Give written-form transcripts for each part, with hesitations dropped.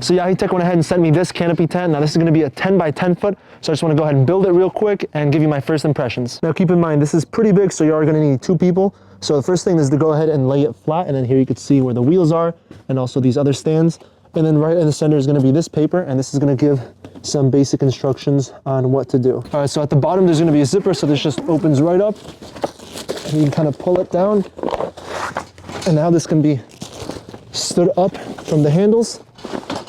So Yaheetech went ahead and sent me this canopy tent. Now this is going to be a 10 by 10 foot. So I just want to go ahead and build it real quick and give you my first impressions. Now keep in mind, this is pretty big, so you are going to need 2 people. So the first thing is to go ahead and lay it flat. And then here you can see where the wheels are and also these other stands. And then right in the center is going to be this paper, and this is going to give some basic instructions on what to do. All right, so at the bottom there's going to be a zipper, so this just opens right up. And you can kind of pull it down. And now this can be stood up from the handles,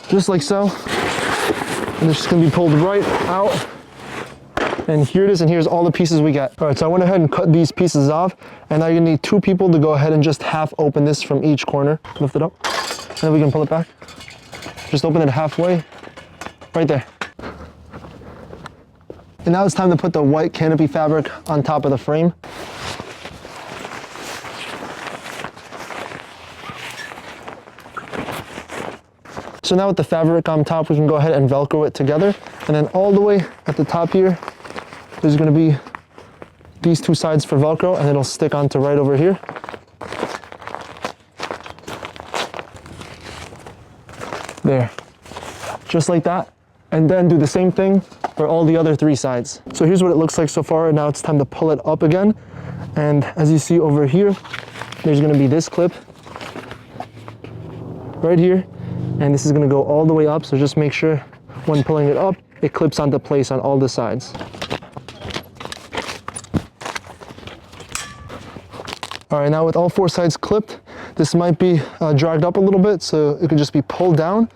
just like so. And it's just going to be pulled right out. And here it is, and here's all the pieces we got. All right, so I went ahead and cut these pieces off, and now you need 2 people to go ahead and just half open this from each corner. Lift it up, and then we can pull it back. Just open it halfway, right there. And now it's time to put the white canopy fabric on top of the frame. So now with the fabric on top, we can go ahead and Velcro it together. And then all the way at the top here, there's gonna be these 2 sides for Velcro, and it'll stick onto right over here. There, just like that. And then do the same thing for all the other 3 sides. So here's what it looks like so far, and now it's time to pull it up again. And as you see over here, there's gonna be this clip right here, and this is gonna go all the way up, so just make sure when pulling it up, it clips onto place on all the sides. All right, now with all 4 sides clipped, this might be dragged up a little bit, so it could just be pulled down,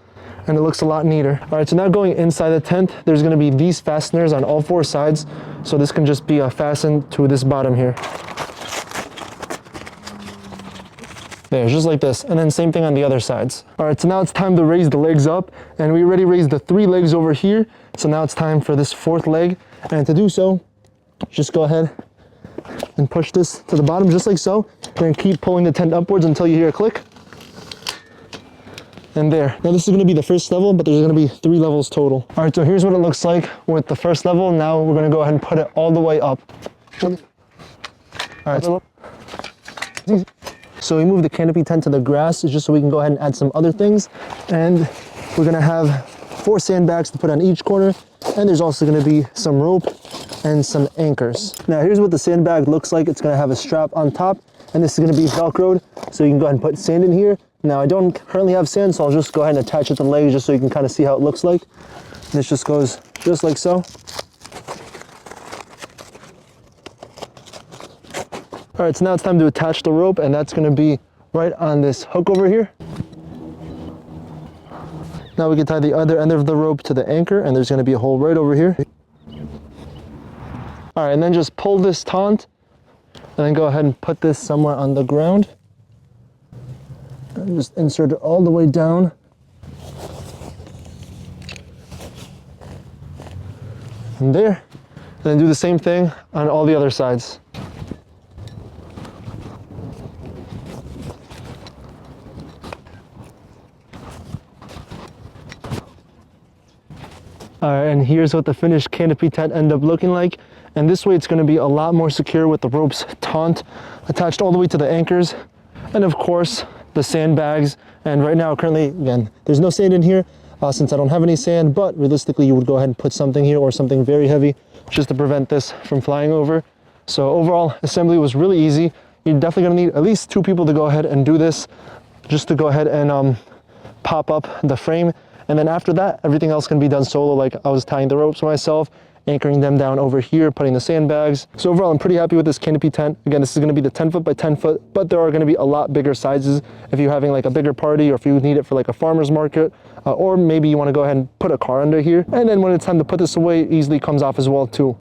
and it looks a lot neater. All right, so now going inside the tent, there's gonna be these fasteners on all 4 sides, so this can just be fastened to this bottom here. There, just like this, and then same thing on the other sides. All right, so now it's time to raise the legs up, and we already raised the 3 legs over here, so now it's time for this 4th leg, and to do so, just go ahead and push this to the bottom just like so, and keep pulling the tent upwards until you hear a click. And there. Now this is going to be the first level, but there's going to be 3 levels total. All right, so here's what it looks like with the first level. Now we're going to go ahead and put it all the way up. All right. So we moved the canopy tent to the grass just so we can go ahead and add some other things. And we're going to have 4 sandbags to put on each corner. And there's also going to be some rope and some anchors. Now here's what the sandbag looks like. It's going to have a strap on top, and this is going to be Velcroed, so you can go ahead and put sand in here. Now I don't currently have sand, so I'll just go ahead and attach it to the legs just so you can kind of see how it looks like. And this just goes just like so. All right, so now it's time to attach the rope, and that's going to be right on this hook over here. Now we can tie the other end of the rope to the anchor, and there's going to be a hole right over here. All right, and then just pull this taunt, and then go ahead and put this somewhere on the ground. And just insert it all the way down. And there. And then do the same thing on all the other sides. All right, and here's what the finished canopy tent ended up looking like. And this way it's going to be a lot more secure with the rope's taunt attached all the way to the anchors. And of course, the sandbags. And right now, currently, again, there's no sand in here since I don't have any sand, but realistically, you would go ahead and put something here or something very heavy just to prevent this from flying over. So overall, assembly was really easy. You're definitely going to need at least 2 people to go ahead and do this, just to go ahead and pop up the frame. And then after that, everything else can be done solo, like I was tying the ropes myself, anchoring them down over here, putting the sandbags. So overall, I'm pretty happy with this canopy tent. Again, this is going to be the 10 foot by 10 foot, but there are going to be a lot bigger sizes if you're having like a bigger party, or if you need it for like a farmer's market, or maybe you want to go ahead and put a car under here. And then when it's time to put this away, it easily comes off as well too.